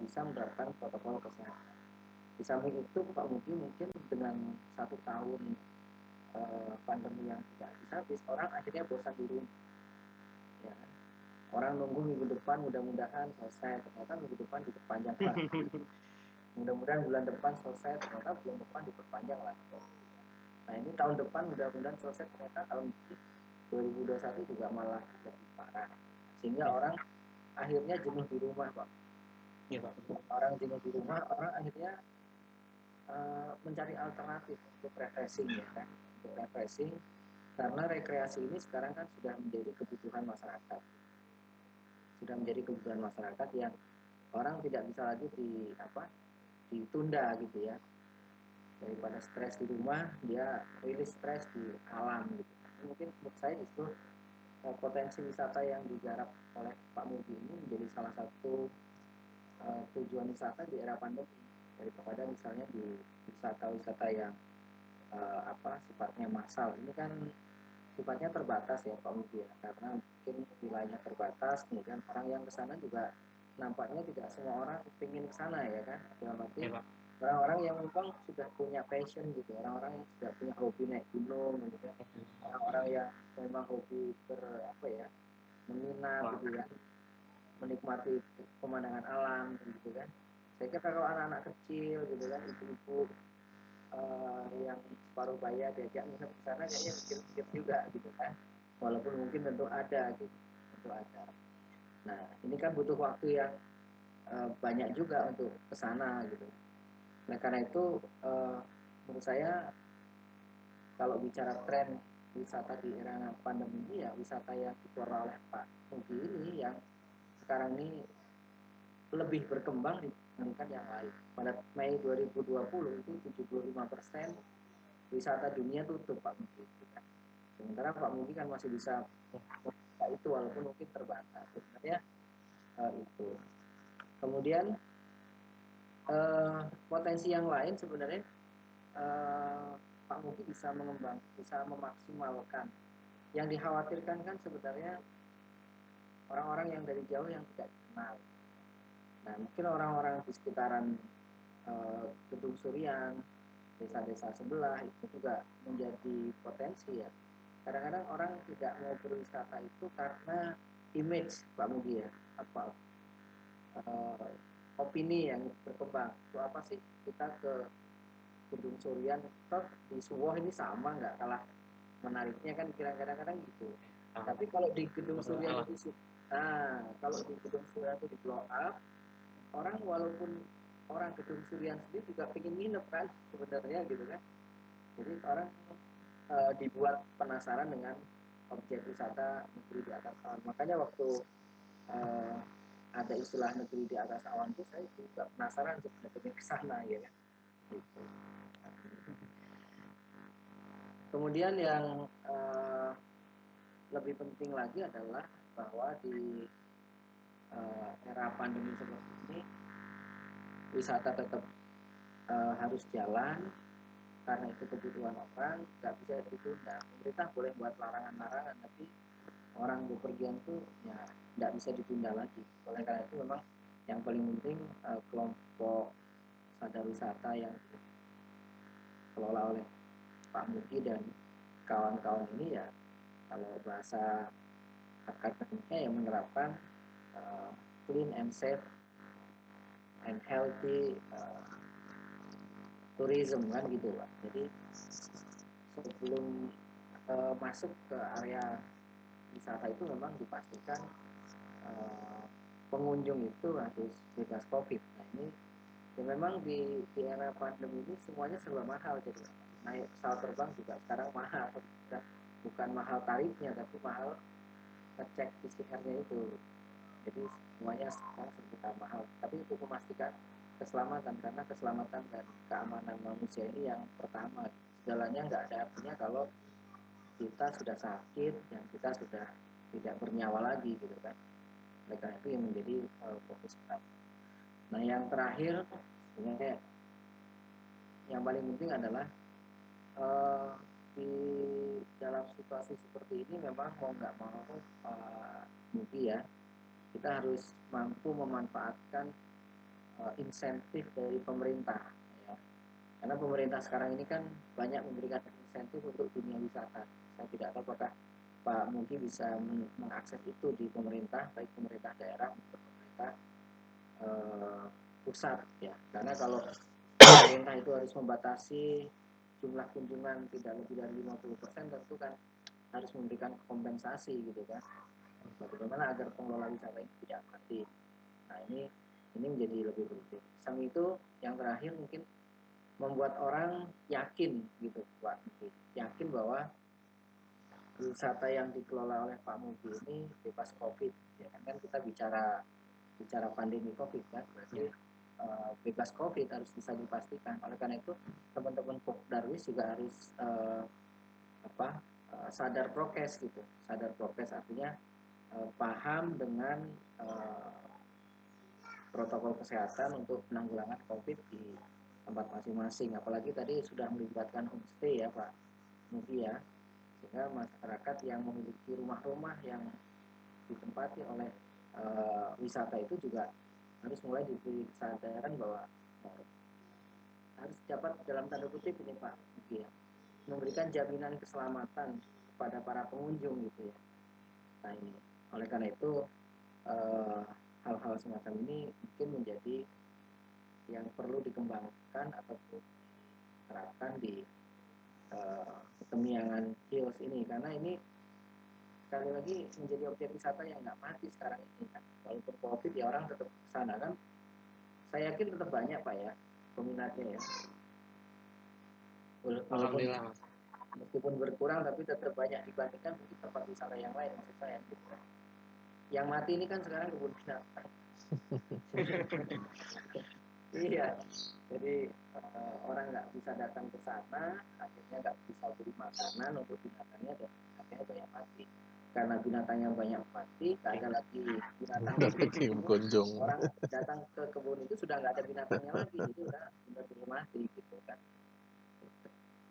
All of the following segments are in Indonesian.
bisa menerapkan protokol kesehatan. Di samping itu Pak Mugi mungkin dengan 1 tahun pandemi yang tidak habis-habis, orang akhirnya bosan di rumah. Ya kan? Orang nunggu minggu depan mudah-mudahan selesai, ternyata minggu depan diperpanjang lagi. Mudah-mudahan bulan depan selesai, ternyata bulan depan diperpanjang lagi. Nah ini tahun depan mudah-mudahan selesai, ternyata tahun ini 2021 juga malah lebih parah. Sehingga orang akhirnya jenuh di rumah, Pak. Iya, Pak. Orang jenuh di rumah, orang akhirnya mencari alternatif untuk refreshing, ya kan, untuk refreshing, karena rekreasi ini sekarang kan sudah menjadi kebutuhan masyarakat, yang orang tidak bisa lagi ditunda gitu ya. Daripada stres di rumah, dia rilis stres di alam gitu. Mungkin menurut saya itu potensi wisata yang digarap oleh Pak Mugi ini menjadi salah satu tujuan wisata di era pandemi, daripada misalnya di wisata-wisata yang sifatnya massal. Ini kan sifatnya terbatas ya Pak Mugi ya, karena mungkin wilayahnya terbatas, kemudian orang yang ke sana juga nampaknya tidak semua orang ingin ke sana, ya kan. Dalam arti Iya, Pak. orang-orang yang memang sudah punya passion gitu, orang-orang yang sudah punya hobi naik gunung gitu kan, orang-orang yang memang hobi menginap Wah, gitu kan, menikmati pemandangan alam gitu kan. Saya kira kalau anak-anak kecil gitu kan, ibu-ibu yang separuh baya diajak nginep di sana, kayaknya mikir-mikir juga gitu kan, walaupun mungkin tentu ada gitu, tentu ada. Nah ini kan butuh waktu yang banyak juga untuk kesana gitu. Nah karena itu menurut saya kalau bicara tren wisata di era pandemi ini, ya wisata yang dikelola oleh Pak Mugi ini yang sekarang ini lebih berkembang dibandingkan yang lain. Pada Mei 2020 itu 75% wisata dunia tutup Pak Mugi. Sementara Pak Mugi kan masih bisa membuka itu walaupun mungkin terbatas. Sebenarnya itu. Kemudian potensi yang lain sebenarnya Pak Mugi bisa bisa memaksimalkan. Yang dikhawatirkan kan sebenarnya orang-orang yang dari jauh yang tidak dikenal. Nah mungkin orang-orang di sekitaran Gedung Surian, desa-desa sebelah itu juga menjadi potensi ya. Kadang-kadang orang tidak mau berwisata itu karena image Pak Mugi ya, uh, opini yang berkembang. Itu apa sih kita ke Gedung Surian, toh di Suwoh ini sama nggak kalah menariknya kan, kira kadang-kadang gitu. Tapi kalau di Gedung Surian itu, kalau di Gedung Surian itu di blow up, orang walaupun orang Gedung Surian sendiri juga pengen nginep kan sebenarnya gitu kan. Jadi orang dibuat penasaran dengan objek wisata negeri di atas awan. Makanya waktu uh, ada istilah negeri di atas awan itu, saya juga penasaran sebenarnya ke sana ya kan. Gitu. Kemudian yang lebih penting lagi adalah bahwa di era pandemi seperti ini, wisata tetap harus jalan karena itu kebutuhan orang, nggak bisa ditunda. Pemerintah boleh buat larangan-larangan, tapi orang bepergian tuh ya nggak bisa ditunda lagi. Oleh karena itu memang yang paling penting kelompok sadar wisata yang dikelola oleh Pak Mugi dan kawan-kawan ini, ya kalau bahasa akademiknya yang menerapkan clean and safe and healthy tourism kan gitu Pak. Jadi sebelum masuk ke area wisata itu memang dipastikan pengunjung itu harus bebas COVID. Nah ini ya memang di era pandemi ini semuanya serba mahal, jadi naik pesawat terbang juga sekarang mahal, bukan mahal tarifnya tapi mahal ngecek PCR-nya itu. Jadi semuanya sekarang serba mahal, tapi itu memastikan keselamatan, karena keselamatan dan keamanan manusia ini yang pertama. Segalanya nggak ada artinya kalau kita sudah sakit dan kita sudah tidak bernyawa lagi gitu kan. Oleh karena itu yang menjadi fokus utama. Nah yang terakhir sebenarnya yang paling penting adalah uh, di dalam situasi seperti ini memang mau nggak mau Mugi ya, kita harus mampu memanfaatkan insentif dari pemerintah ya. Karena pemerintah sekarang ini kan banyak memberikan insentif untuk dunia wisata. Saya tidak tahu apakah Pak Mugi bisa mengakses itu di pemerintah, baik pemerintah daerah maupun pemerintah pusat ya. Karena kalau pemerintah itu harus membatasi jumlah kunjungan tidak lebih dari 50%, tentu kan harus memberikan kompensasi gitu kan. Bagaimana agar pengelola wisata ini tidak mati. Nah ini menjadi lebih penting. Samping itu yang terakhir mungkin membuat orang yakin gitu Pak Mugi, yakin bahwa wisata yang dikelola oleh Pak Mugi ini bebas COVID ya kan kita bicara pandemi COVID kan berarti bebas COVID harus bisa dipastikan. Oleh karena itu teman-teman Darwis juga harus sadar prokes gitu. Sadar prokes artinya paham dengan protokol kesehatan untuk penanggulangan COVID di tempat masing-masing. Apalagi tadi sudah melibatkan homestay ya Pak Mugi ya, sehingga masyarakat yang memiliki rumah-rumah yang ditempati oleh wisata itu juga harus mulai diberi kesadaran bahwa harus dapat dalam tanda kutip ini Pak Mugi ya, memberikan jaminan keselamatan kepada para pengunjung gitu ya. Nah ini oleh karena itu hal-hal semacam ini mungkin menjadi yang perlu dikembangkan ataupun diterapkan di Temiangan Hills ini, karena ini sekali lagi menjadi objek wisata yang nggak mati sekarang ini kan. Walaupun COVID ya orang tetap kesana kan. Saya yakin tetap banyak Pak ya peminatnya ya. Walaupun meskipun berkurang tapi tetap banyak dibandingkan mungkin tempat wisata yang lain maksud saya gitu. Yang mati ini kan sekarang kebun binatang. Iya, jadi orang nggak bisa datang ke sana, akhirnya nggak bisa beli makanan untuk binatangnya dan akhirnya banyak mati. Karena binatangnya banyak mati, nggak ada lagi binatang berkunjung. Orang datang ke kebun itu sudah nggak ada binatangnya lagi, jadi udah benar-benar mati gitu kan.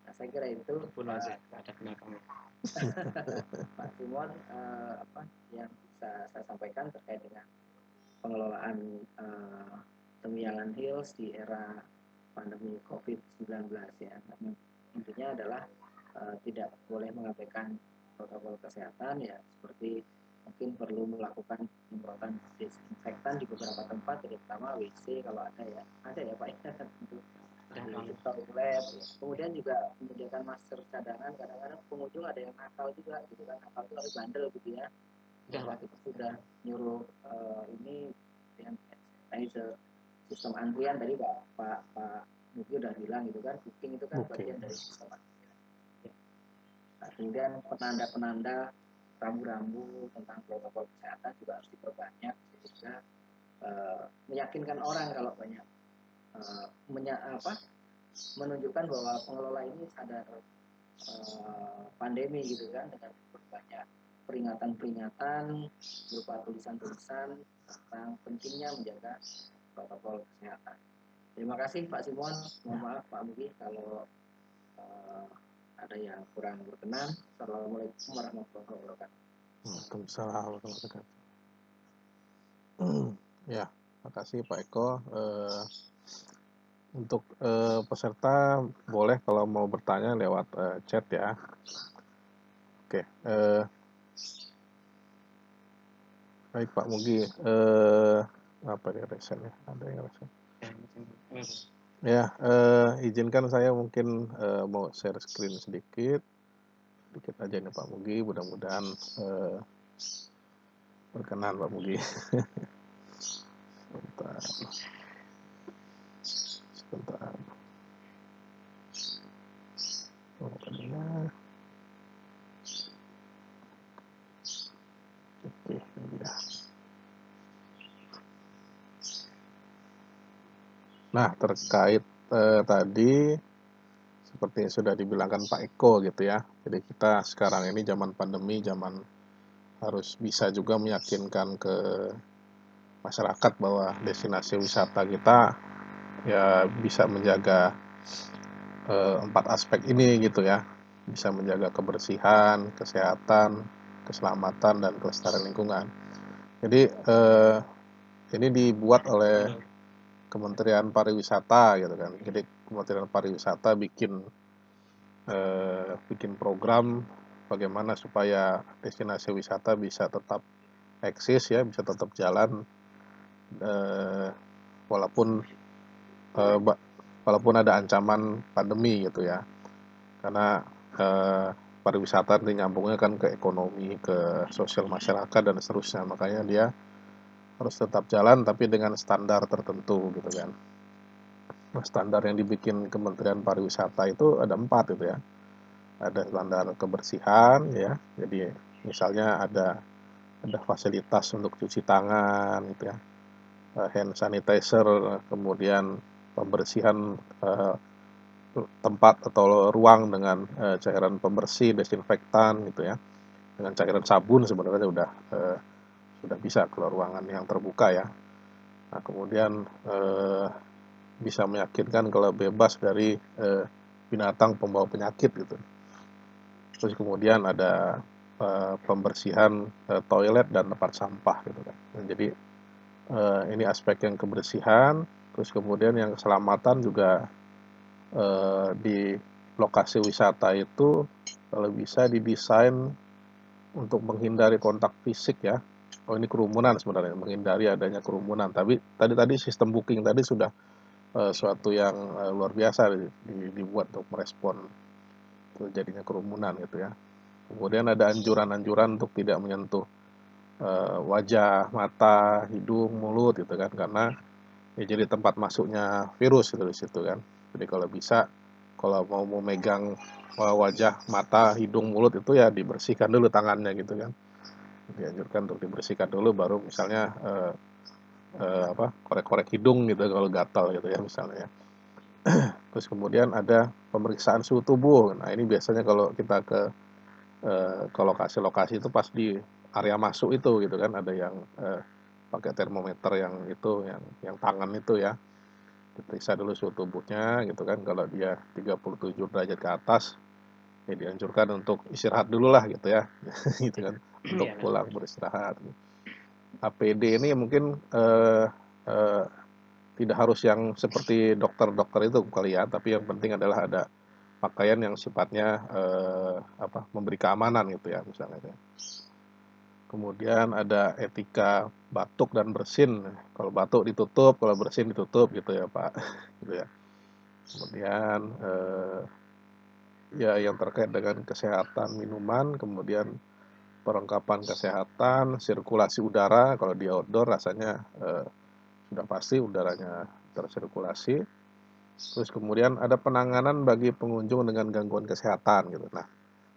Nah, saya kira itu kebun aja ada binatangnya. Pak Simon yang bisa saya sampaikan terkait dengan pengelolaan Temiangan Hills di era pandemi COVID-19 ya. Intinya adalah tidak boleh mengabaikan protokol kesehatan ya, seperti mungkin perlu melakukan penyemprotan disinfektan di beberapa tempat, terutama WC kalau ada ya Pak ya, tentu di toilet ya. Kemudian juga menyediakan masker cadangan. Kadang-kadang pengunjung ada yang nakal juga gitu kan, nakal itu harus bandel gitu ya. Bahwa kita sudah nyuruh ini yang sanitizer, sistem antrian tadi Pak Mugi udah bilang gitu kan, booking itu kan bagian dari sistem antrian. Nah, kemudian penanda-penanda rambu-rambu tentang protokol kesehatan juga harus diperbanyak sehingga meyakinkan orang kalau banyak menunjukkan bahwa pengelola ini sadar pandemi gitu kan, dengan berbanyak peringatan-peringatan berupa tulisan-tulisan tentang pentingnya menjaga protokol kesehatan. Terima kasih Pak Simon. Mohon maaf Pak Mugi kalau ada yang kurang berkenan. Assalamualaikum warahmatullahi wabarakatuh. Waalaikumsalam warahmatullahi wabarakatuh. Ya, makasih Pak Eko. Untuk peserta boleh kalau mau bertanya lewat chat ya. Oke. Baik Pak Mugi. Apa ya resennya? Ada yang resen? Ya, izinkan saya mungkin mau share screen sedikit aja nih Pak Mugi. Mudah-mudahan berkenan Pak Mugi. Sebentar. Oke, ini ya. Nah, terkait tadi seperti yang sudah dibilangkan Pak Eko gitu ya. Jadi kita sekarang ini zaman pandemi, zaman harus bisa juga meyakinkan ke masyarakat bahwa destinasi wisata kita ya bisa menjaga 4 aspek ini gitu ya. Bisa menjaga kebersihan, kesehatan, keselamatan, dan kelestarian lingkungan. Jadi ini dibuat oleh Kementerian Pariwisata gitu kan. Jadi Kementerian Pariwisata bikin program bagaimana supaya destinasi wisata bisa tetap eksis ya, bisa tetap jalan eh, walaupun eh, walaupun ada ancaman pandemi gitu ya. Karena pariwisata nanti nyambungnya kan ke ekonomi, ke sosial masyarakat dan seterusnya. Makanya dia harus tetap jalan tapi dengan standar tertentu gitu kan. Nah, standar yang dibikin Kementerian Pariwisata itu ada 4 gitu ya. Ada standar kebersihan ya. Jadi misalnya ada fasilitas untuk cuci tangan gitu ya. Hand sanitizer, kemudian pembersihan tempat atau ruang dengan cairan pembersih, desinfektan gitu ya. Dengan cairan sabun sebenarnya sudah bisa keluar ruangan yang terbuka ya. Nah, kemudian bisa meyakinkan kalau bebas dari binatang pembawa penyakit gitu. Terus kemudian ada pembersihan toilet dan tempat sampah gitu kan. Nah, jadi ini aspek yang kebersihan, terus kemudian yang keselamatan juga di lokasi wisata itu kalau bisa didesain untuk menghindari kontak fisik ya. Oh ini kerumunan sebenarnya, menghindari adanya kerumunan. Tapi tadi sistem booking tadi sudah suatu yang luar biasa dibuat untuk merespon terjadinya kerumunan gitu ya. Kemudian ada anjuran-anjuran untuk tidak menyentuh wajah, mata, hidung, mulut gitu kan karena ya jadi tempat masuknya virus gitu di situ kan. Jadi kalau bisa kalau mau memegang wajah, mata, hidung, mulut itu ya dibersihkan dulu tangannya gitu kan. Dianjurkan untuk dibersihkan dulu baru misalnya korek-korek hidung gitu kalau gatal gitu ya misalnya. Terus kemudian ada pemeriksaan suhu tubuh. Nah, ini biasanya kalau kita ke lokasi-lokasi itu pas di area masuk itu gitu kan ada yang pakai termometer yang itu yang tangan itu ya. Diperiksa dulu suhu tubuhnya gitu kan. Kalau dia 37 derajat ke atas ya dianjurkan untuk istirahat dulu lah gitu ya. Gitu kan. Untuk Iya, pulang beristirahat. APD ini mungkin eh, tidak harus yang seperti dokter-dokter itu kali ya, tapi yang penting adalah ada pakaian yang sifatnya memberi keamanan gitu ya misalnya. Kemudian ada etika batuk dan bersin. Kalau batuk ditutup, kalau bersin ditutup gitu ya Pak. Gitu ya. Kemudian ya yang terkait dengan kesehatan minuman, kemudian perlengkapan kesehatan, sirkulasi udara. Kalau di outdoor rasanya sudah pasti udaranya tersirkulasi. Terus kemudian ada penanganan bagi pengunjung dengan gangguan kesehatan gitu. Nah,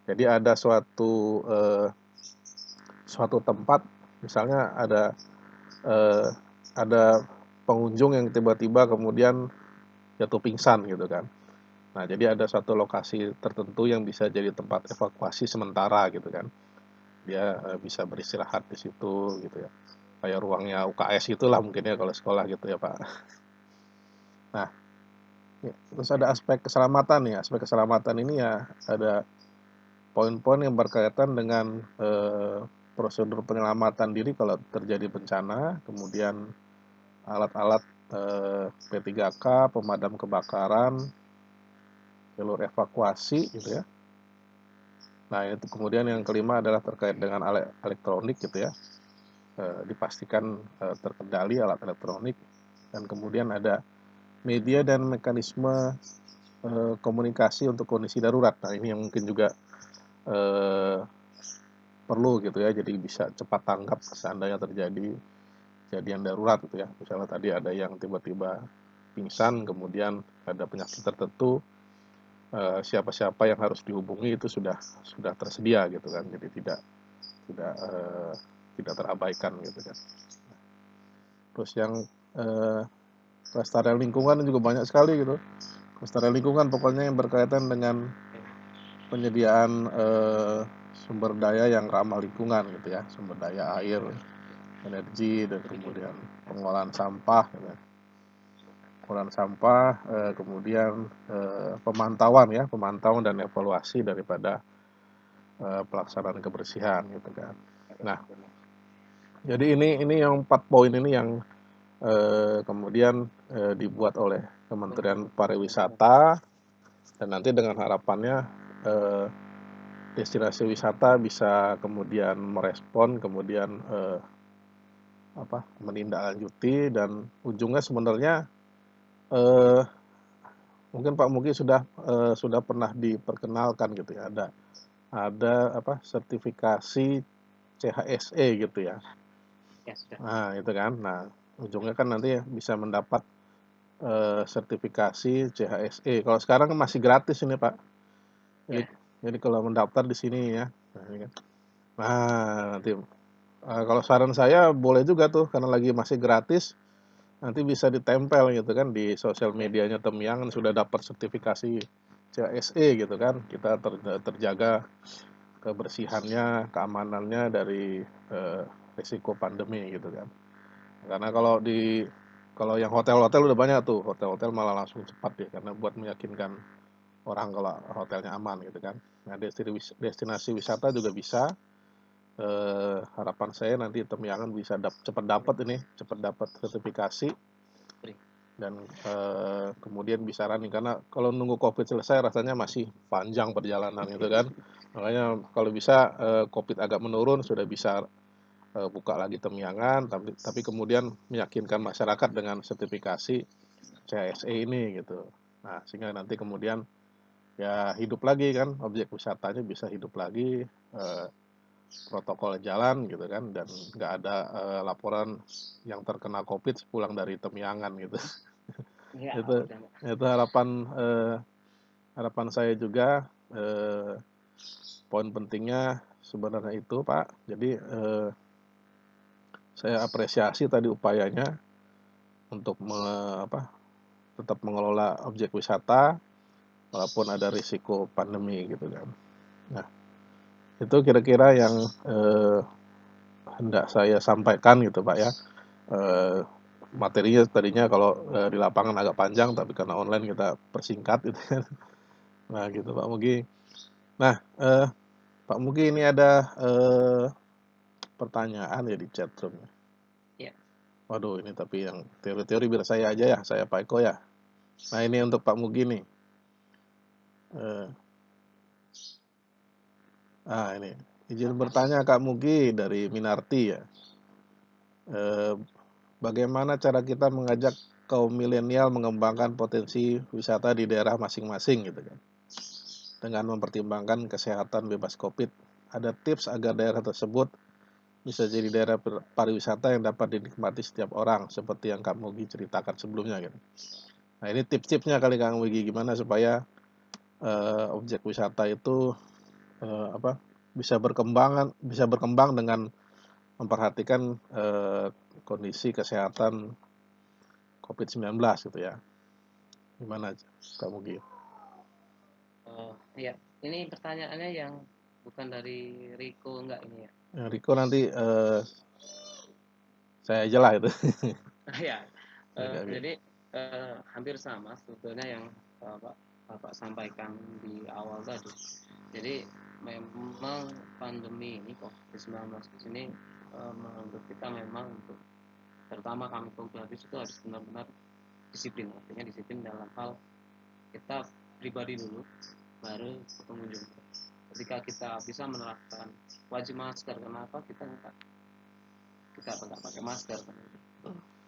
jadi ada suatu tempat, misalnya eh, ada pengunjung yang tiba-tiba kemudian jatuh pingsan gitu kan. Nah, jadi ada satu lokasi tertentu yang bisa jadi tempat evakuasi sementara gitu kan. Dia bisa beristirahat di situ gitu ya. Kayak ruangnya UKS itulah mungkin ya kalau sekolah gitu ya Pak. Nah, ya, terus ada aspek keselamatan nih. Aspek keselamatan ini ya ada poin-poin yang berkaitan dengan prosedur penyelamatan diri kalau terjadi bencana, kemudian alat-alat P3K, pemadam kebakaran, jalur evakuasi gitu ya. Nah, itu kemudian yang kelima adalah terkait dengan alat elektronik gitu ya. Dipastikan terkendali alat elektronik dan kemudian ada media dan mekanisme komunikasi untuk kondisi darurat. Nah, ini yang mungkin juga eh, perlu gitu ya, jadi bisa cepat tanggap seandainya terjadi kejadian darurat gitu ya. Misalnya tadi ada yang tiba-tiba pingsan, kemudian ada penyakit tertentu, siapa-siapa yang harus dihubungi itu sudah tersedia gitu kan, jadi tidak tidak terabaikan gitu kan. Terus yang eh, kelestarian lingkungan juga banyak sekali gitu. Kelestarian lingkungan pokoknya yang berkaitan dengan penyediaan sumber daya yang ramah lingkungan gitu ya, sumber daya air, energi, dan kemudian pengolahan sampah gitu. Pengolahan sampah, kemudian pemantauan dan evaluasi daripada pelaksanaan kebersihan gitu kan. Nah, jadi ini yang 4 poin ini yang kemudian dibuat oleh Kementerian Pariwisata, dan nanti dengan harapannya destinasi wisata bisa kemudian merespon, kemudian menindaklanjuti, dan ujungnya sebenarnya mungkin Pak Mugi sudah pernah diperkenalkan gitu ya, ada sertifikasi CHSE gitu ya. Ya sudah. Nah, itu kan. Nah, ujungnya kan nanti bisa mendapat sertifikasi CHSE. Kalau sekarang masih gratis ini, Pak. Jadi, Ya. jadi kalau mendaftar di sini ya. Nah, ini kan. Nah, nanti kalau saran saya boleh juga tuh, karena lagi masih gratis, nanti bisa ditempel gitu kan di sosial medianya Temiang, sudah dapat sertifikasi CHSE gitu kan. Kita terjaga kebersihannya, keamanannya dari risiko pandemi gitu kan. Karena kalau yang hotel-hotel udah banyak tuh, hotel-hotel malah langsung cepat ya, karena buat meyakinkan orang kalau hotelnya aman gitu kan. Nah, destinasi wisata juga bisa. Harapan saya nanti Temiangan bisa cepat dapat sertifikasi, dan kemudian bisa running, karena kalau nunggu COVID selesai rasanya masih panjang perjalanan gitu kan. Makanya kalau bisa COVID agak menurun, sudah bisa buka lagi Temiangan, tapi kemudian meyakinkan masyarakat dengan sertifikasi CHSE ini gitu. Nah, sehingga nanti kemudian ya hidup lagi kan, objek wisatanya bisa hidup lagi, protokol jalan gitu kan, dan nggak ada laporan yang terkena COVID pulang dari Temiangan gitu. Ya, itu itu harapan saya juga. Poin pentingnya sebenarnya itu, Pak. Jadi saya apresiasi tadi upayanya untuk tetap mengelola objek wisata walaupun ada risiko pandemi gitu kan. Nah, itu kira-kira yang hendak saya sampaikan gitu, Pak ya. Materinya tadinya kalau di lapangan agak panjang, tapi karena online kita persingkat gitu kan. Nah, gitu Pak Mugi. Nah, Pak Mugi, ini ada pertanyaan ya di chat room. Ya. Waduh, ini tapi yang teori-teori biar saya aja ya, saya Pak Eko ya. Nah, ini untuk Pak Mugi nih. Ini izin bertanya Kak Mugi dari Minarti ya. Bagaimana cara kita mengajak kaum milenial mengembangkan potensi wisata di daerah masing-masing gitu kan, dengan mempertimbangkan kesehatan bebas COVID? Ada tips agar daerah tersebut bisa jadi daerah pariwisata yang dapat dinikmati setiap orang, seperti yang Kak Mugi ceritakan sebelumnya gitu. Nah, ini tips-tipsnya kali Kak Mugi, gimana supaya objek wisata itu bisa berkembang dengan memperhatikan kondisi kesehatan COVID-19 gitu ya. Gimana Kak Mugi? Ya, ini pertanyaannya yang bukan dari Riko enggak ini ya? Riko nanti saya aja lah itu. Ya, jadi hampir sama sebetulnya yang Bapak sampaikan di awal tadi. Jadi memang pandemi ini COVID-19 ini menurut kita memang untuk terutama kami kooperatif itu harus benar-benar disiplin. Artinya disiplin dalam hal kita pribadi dulu, baru pengunjung. Ketika kita bisa menerapkan wajib masker, kenapa kita nggak pakai masker?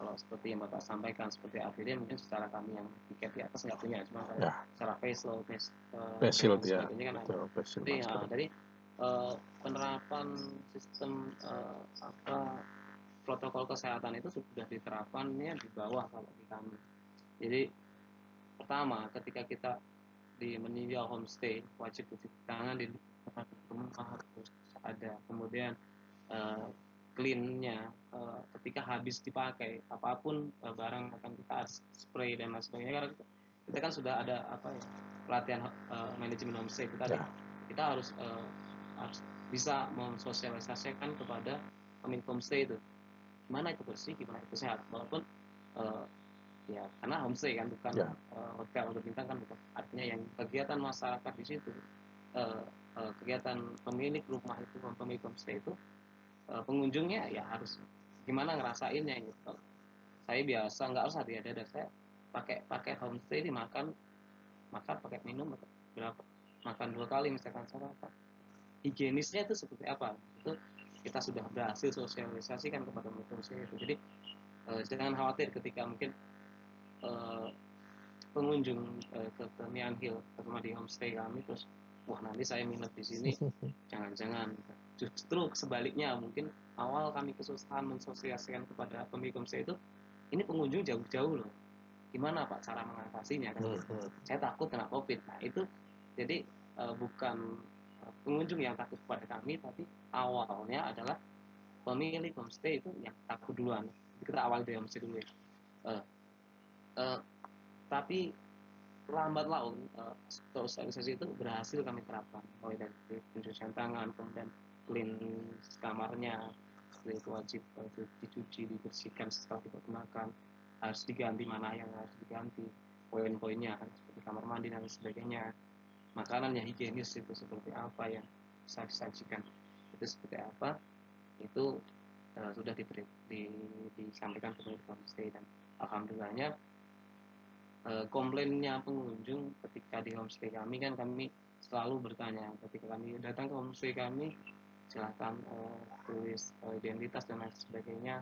Kalau seperti yang Bapak sampaikan, seperti APD mungkin secara kami yang tiket di atas nggak punya, cuma kalau secara face shield ya, sebagainya kan ada. Jadi penerapan sistem protokol kesehatan itu sudah diterapkannya di bawah kalau di kami. Jadi pertama, ketika kita meninjau homestay, wajib cuci tangan di rumah harus ada. Kemudian clean-nya ketika habis dipakai apapun barang akan kita spray dan lain sebagainya, karena kita kan sudah ada pelatihan manajemen homestay itu tadi. Kita harus bisa mensosialisasikan kepada pemilik homestay itu gimana itu bersih, gimana itu sehat, walaupun ya karena homestay kan bukan hotel atau bintang kan, bukan, artinya yang kegiatan masyarakat di situ, kegiatan pemilik rumah itu, pemilik homestay itu, pengunjungnya ya harus gimana ngerasainnya gitu. saya biasa nggak usah ada saya pakai homestay dimakan pakai minum berapa makan 2 kali misalkan saya higienisnya itu seperti apa itu kita sudah berhasil sosialisasikan kepada homestay itu. Jadi jangan khawatir ketika mungkin pengunjung ke Nian Hill terutama di homestay kami terus wah nanti saya minat di sini jangan-jangan justru sebaliknya mungkin awal kami kesusahan mensosialisasikan kepada pemilik homestay itu ini pengunjung jauh-jauh loh gimana Pak cara mengatasinya kan saya takut kena COVID. Nah itu jadi bukan pengunjung yang takut kepada kami tapi awalnya adalah pemilik homestay itu yang takut duluan. Kita awal dari homestay dulu ya. Tapi lambat laun sosialisasi itu berhasil kami terapkan mulai dari pencucian tangan kemudian clean kamarnya itu wajib dicuci dibersihkan setelah digunakan harus diganti mana yang harus diganti poin-poinnya kan seperti kamar mandi dan sebagainya makanan yang higienis itu seperti apa yang bisa disajikan itu seperti apa itu sudah disampaikan ke pemilik homestay dan alhamdulillahnya komplainnya pengunjung ketika di homestay kami kan kami selalu bertanya ketika kami datang ke homestay kami silahkan tulis identitas dan lain sebagainya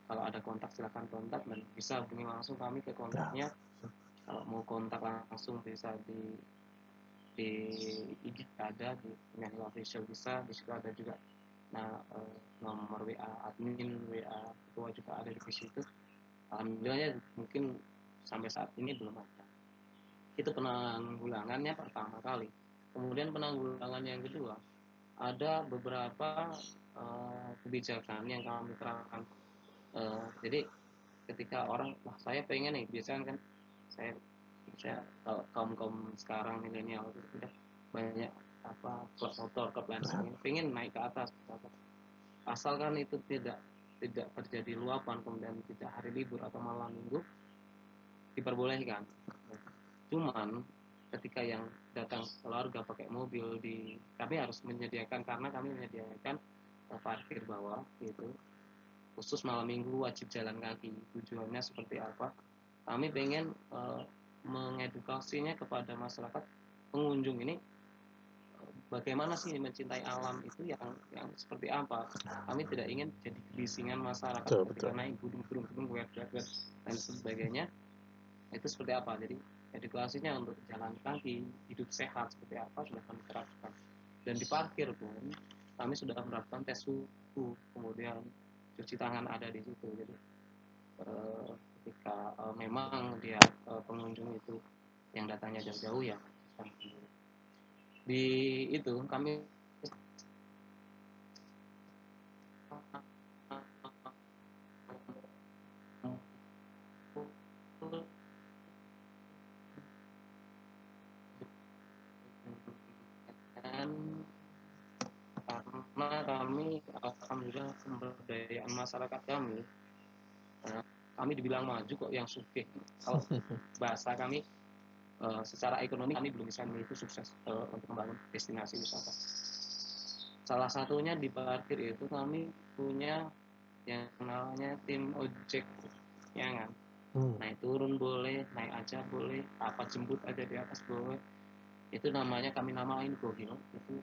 kalau ada kontak silahkan kontak dan bisa hubungi langsung kami ke kontaknya kalau mau kontak langsung bisa di IG ada di Nian Hill Official bisa di situ ada juga nomor WA admin WA ketua juga ada di situ alhamdulillahnya mungkin sampai saat ini belum ada. Itu penanggulangannya pertama kali. Kemudian penanggulangan yang kedua, ada beberapa kebijakan yang kami terapkan. Jadi ketika orang, wah saya pengen nih, biasanya kan saya kaum sekarang milenial itu udah banyak klub motor, klub lain sebagainya, pengen naik ke atas. Asalkan itu tidak terjadi luapan, kemudian tidak hari libur atau malam minggu, diperbolehkan. Cuman ketika yang datang keluarga pakai mobil kami harus menyediakan karena kami menyediakan parkir bawah gitu khusus malam minggu wajib jalan kaki tujuannya seperti apa kami pengen mengedukasinya kepada masyarakat pengunjung ini bagaimana sih mencintai alam itu yang seperti apa kami tidak ingin jadi kebisingan masyarakat ketika naik gunung dan sebagainya itu seperti apa jadi edukasinya untuk jalan kaki hidup sehat seperti apa sudah kami terapkan dan di parkir pun kami sudah menerapkan tes suhu kemudian cuci tangan ada di situ jadi ketika memang dia pengunjung itu yang datangnya jauh-jauh ya di itu kami karena kami alhamdulillah pemberdayaan masyarakat kami dibilang maju kok yang sugih kalau bahasa kami secara ekonomi kami belum bisa itu sukses untuk membangun destinasi wisata salah satunya di parkir itu kami punya yang namanya tim ojek ya kan naik turun boleh naik aja boleh apa jemput aja di atas boleh itu namanya kami namain GoHill itu